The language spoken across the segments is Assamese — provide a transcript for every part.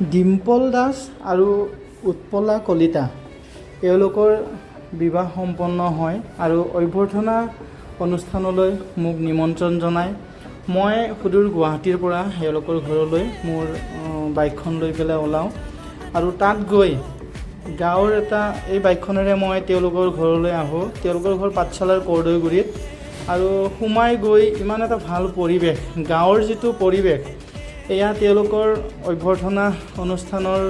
ডিম্পল দাস আৰু উৎপলা কলিতা এওঁলোকৰ বিবাহ সম্পন্ন হয় আৰু অভ্যৰ্থনা অনুষ্ঠানলৈ মোক নিমন্ত্ৰণ জনায়। মই সুদূৰ গুৱাহাটীৰ পৰা এওঁলোকৰ ঘৰলৈ মোৰ বাইকখন লৈ পেলাই ওলাওঁ আৰু তাত গৈ গাঁৱৰ এই বাইকখনেৰে মই তেওঁলোকৰ ঘৰলৈ আহোঁ। তেওঁলোকৰ ঘৰ পাঠশালাৰ কৰ্দৈগুৰিত আৰু সোমাই গৈ ইমান এটা ভাল পৰিৱেশ, গাঁৱৰ যিটো পৰিৱেশ, এয়া তেওঁলোকৰ অভ্যৰ্থনা অনুষ্ঠানৰ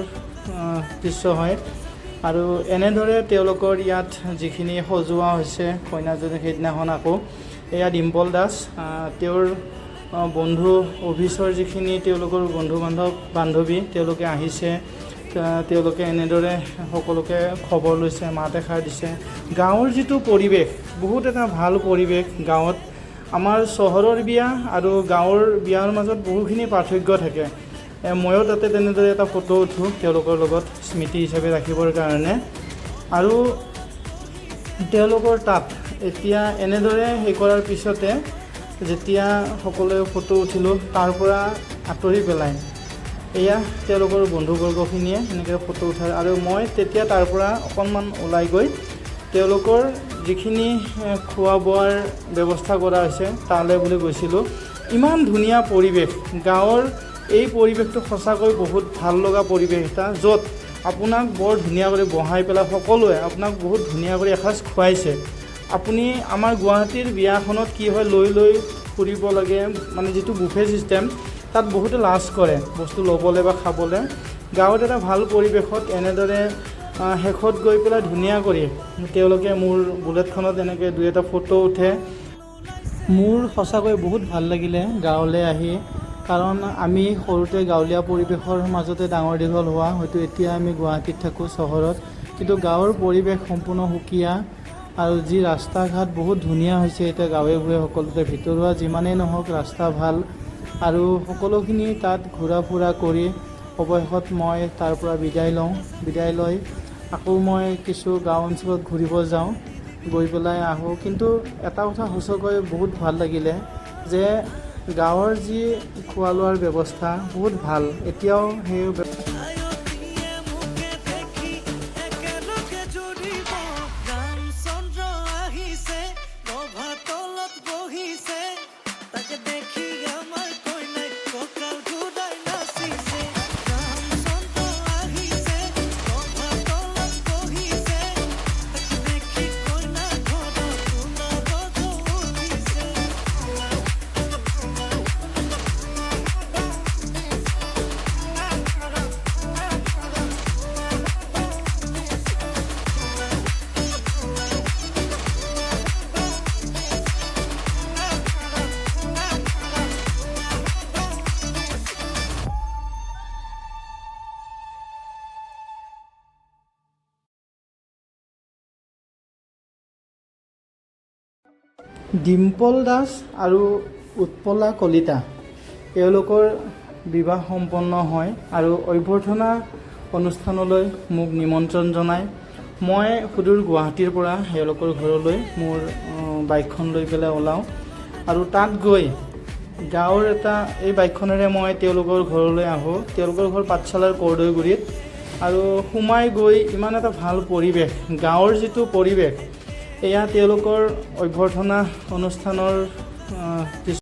দৃশ্য হয়। আৰু এনেদৰে তেওঁলোকৰ ইয়াত যিখিনি সজোৱা হৈছে কইনাজনী সেইদিনাখন আকৌ এয়া ডিম্পল দাস, তেওঁৰ বন্ধু অফিচৰ যিখিনি তেওঁলোকৰ বন্ধু বান্ধৱী তেওঁলোকে আহিছে। তেওঁলোকে এনেদৰে সকলোকে খবৰ লৈছে, মাত এষাৰ দিছে। গাঁৱৰ যিটো পৰিৱেশ, বহুত এটা ভাল পৰিৱেশ গাঁৱত। আমাৰ চহৰৰ বিয়া আৰু গাঁৱৰ বিয়াৰ মাজত বহুখিনি পাৰ্থক্য থাকে। ময়ো তাতে তেনেদৰে এটা ফটো উঠোঁ তেওঁলোকৰ লগত স্মৃতি হিচাপে ৰাখিবৰ কাৰণে। আৰু তেওঁলোকৰ তাত এতিয়া এনেদৰে সেই কৰাৰ পিছতে যেতিয়া সকলোৱে ফটো উঠিলোঁ, তাৰ পৰা আঁতৰি পেলাই এয়া তেওঁলোকৰ বন্ধুবৰ্গখিনিয়ে এনেকৈ ফটো উঠায়। আৰু মই তেতিয়া তাৰ পৰা অকণমান ওলাই গৈ তেওঁলোকৰ যিখিনি খোৱা বোৱাৰ ব্যৱস্থা কৰা হৈছে তালৈ বুলি গৈছিলোঁ। ইমান ধুনীয়া পৰিৱেশ, গাঁৱৰ এই পৰিৱেশটো সঁচাকৈ বহুত ভাল লগা পৰিৱেশ এটা, য'ত আপোনাক বৰ ধুনীয়া কৰি বহাই পেলাই সকলোৱে আপোনাক বহুত ধুনীয়া কৰি এসাঁজ খুৱাইছে। আপুনি আমাৰ গুৱাহাটীৰ বিয়াখনত কি হয়, লৈ ফুৰিব লাগে, মানে যিটো বুফে ছিষ্টেম, তাত বহুতে লাজ কৰে বস্তু ল'বলৈ বা খাবলৈ। গাঁৱত এটা ভাল পৰিৱেশত এনেদৰে শেষত গৈ পেলাই ধুনীয়া কৰি তেওঁলোকে মোৰ বুলেটখনত এনেকৈ দুই এটা ফটো উঠে। মোৰ সঁচাকৈ বহুত ভাল লাগিলে গাঁৱলৈ আহি, কাৰণ আমি সৰুতে গাঁৱলীয়া পৰিৱেশৰ মাজতে ডাঙৰ দীঘল হোৱা, হয়তো এতিয়া আমি গুৱাহাটীত থাকোঁ চহৰত, কিন্তু গাঁৱৰ পৰিৱেশ সম্পূৰ্ণ সুকীয়া। আৰু যি ৰাস্তা ঘাট বহুত ধুনীয়া হৈছে এতিয়া গাঁৱে ভূঞে সকলোতে, ভিতৰুৱা যিমানেই নহওক ৰাস্তা ভাল। আৰু সকলোখিনি তাত ঘূৰা ফুৰা কৰি অৱশেষত মই তাৰ পৰা বিদায় লৈ আকৌ মই কিছু গাঁও অঞ্চলত ঘূৰিব যাওঁ, গৈ পেলাই আহোঁ। কিন্তু এটা কথা সঁচাকৈ বহুত ভাল লাগিলে যে গাঁৱৰ যি খোৱা লোৱাৰ ব্যৱস্থা বহুত ভাল, এতিয়াও সেই ডিম্পল দাস আৰু উৎপলা কলিতা এওঁলোকৰ বিবাহ সম্পন্ন হয় আৰু অভ্যৰ্থনা অনুষ্ঠানলৈ মোক নিমন্ত্ৰণ জনায়। মই সুদূৰ গুৱাহাটীৰ পৰা এওঁলোকৰ ঘৰলৈ মোৰ বাইকখন লৈ পেলাই ওলাওঁ আৰু তাত গৈ গাঁৱৰ এই বাইকখনেৰে মই তেওঁলোকৰ ঘৰলৈ আহোঁ। তেওঁলোকৰ ঘৰ পাঠশালাৰ কৰ্দৈগুৰিত আৰু সোমাই গৈ ইমান এটা ভাল পৰিৱেশ, গাঁৱৰ যিটো পৰিৱেশ, এয়া তেওঁলোকৰ অভ্যৰ্থনা অনুষ্ঠানৰ